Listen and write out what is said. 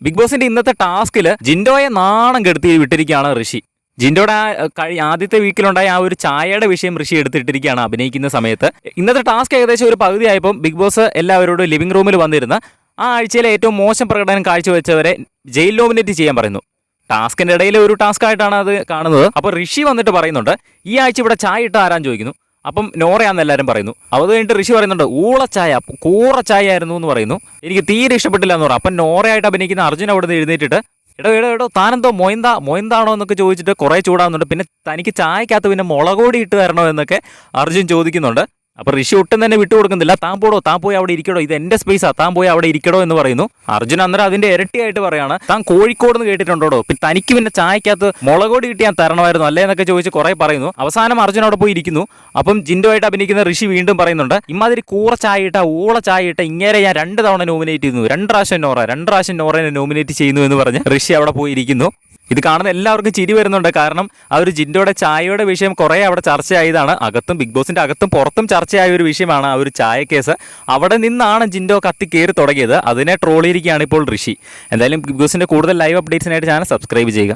Big ബോസിന്റെ ഇന്നത്തെ ടാസ്കിൽ ജിൻഡോയെ നാണം കെടുത്തി വിട്ടിരിക്കുകയാണ് ഋഷി. ജിൻഡോയുടെ ആദ്യത്തെ വീക്കിലുണ്ടായ ആ ഒരു ചായയുടെ വിഷയം ഋഷി എടുത്തിട്ടിരിക്കുകയാണ് അഭിനയിക്കുന്ന സമയത്ത്. ഇന്നത്തെ ടാസ്ക് ഏകദേശം ഒരു പകുതിയായപ്പോൾ ബിഗ് ബോസ് എല്ലാവരോടും ലിവിംഗ് റൂമിൽ വന്നിരുന്ന ആ ആഴ്ചയിലെ ഏറ്റവും മോശം പ്രകടനം കാഴ്ചവെച്ചവരെ ജയിൽ നോമിനേറ്റ് ചെയ്യാൻ പറയുന്നു. ടാസ്കിന്റെ ഇടയിൽ ഒരു ടാസ്ക് ആയിട്ടാണ് അത് കാണുന്നത്. അപ്പോൾ ഋഷി വന്നിട്ട് പറയുന്നുണ്ട്, ഈ ആഴ്ച ഇവിടെ ചായ ഇട്ട് ആരാൻ ചോദിക്കുന്നു. അപ്പം നോറയാന്ന് എല്ലാവരും പറയുന്നു. അത് കഴിഞ്ഞിട്ട് ഋഷി പറയുന്നുണ്ട്, ഊളച്ചായ കൂറച്ചായ ആയിരുന്നു എന്ന് പറയുന്നു. എനിക്ക് തീരെ ഇഷ്ടപ്പെട്ടില്ല എന്ന് പറയും. അപ്പം നോറയായിട്ട് അഭിനയിക്കുന്ന അർജുൻ അവിടെ നിന്ന് എഴുന്നേറ്റിട്ട് എടോ താനെന്തോ മൊയന്താണോ എന്നൊക്കെ ചോദിച്ചിട്ട് കുറേ ചൂടാവുന്നുണ്ട്. പിന്നെ തനിക്ക് ചായക്കകത്ത് പിന്നെ മുളകോടി ഇട്ട് തരണോ എന്നൊക്കെ അർജുൻ ചോദിക്കുന്നുണ്ട്. അപ്പൊ ഋഷി ഒട്ടും തന്നെ വിട്ടുകൊടുക്കുന്നില്ല. താൻ പോയി അവിടെ ഇരിക്കടോ, ഇത് എന്റെ സ്പേസാ, താൻ പോയി അവിടെ ഇരിക്കടോ എന്ന് പറയുന്നു. അർജുൻ അന്നേരം അതിന്റെ ഇരട്ടിയായിട്ട് പറയാണ്, താൻ കോഴിക്കോട് നിന്ന് കേട്ടിട്ടുണ്ടോ, പിന്നെ തനിക്ക് പിന്നെ ചായക്കകത്ത് മുളകോടി ഇട്ട് ഞാൻ തരണമായിരുന്നു അല്ലേ എന്നൊക്കെ ചോദിച്ച് കുറെ പറയുന്നു. അവസാനം അർജുൻ അവിടെ പോയി ഇരിക്കുന്നു. അപ്പം ജിൻഡോ ആയിട്ട് അഭിനയിക്കുന്ന ഋഷി വീണ്ടും പറയുന്നുണ്ട്, ഇമാതിരി കൂറ ചായ ഇട്ട ഊള ചായ ഇട്ട ഇങ്ങനെ ഞാൻ 2 തവണ നോമിനേറ്റ് ചെയ്യുന്നു, 2 പ്രാവശ്യം നോറയെ നോമിനേറ്റ് ചെയ്യുന്നു എന്ന് പറഞ്ഞ് ഋഷി അവിടെ പോയി ഇരിക്കുന്നു. ഇത് കാണുന്ന എല്ലാവർക്കും ചിരി വരുന്നുണ്ട്. കാരണം ആ ഒരു ജിൻഡോയുടെ ചായയുടെ വിഷയം കുറേ അവിടെ ചർച്ചയായതാണ്. അകത്തും ബിഗ് ബോസിന്റെ അകത്തും പുറത്തും ചർച്ചയായ ഒരു വിഷയമാണ് ആ ഒരു ചായ കേസ്. അവിടെ നിന്നാണ് ജിൻഡോ കത്തി കയറി തുടങ്ങിയത്. അതിനെ ട്രോളിയിരിക്കുകയാണ് ഇപ്പോൾ ഋഷി. എന്തായാലും ബിഗ് ബോസിന്റെ കൂടുതൽ ലൈവ് അപ്ഡേറ്റ്സിനായിട്ട് ചാനൽ സബ്സ്ക്രൈബ് ചെയ്യുക.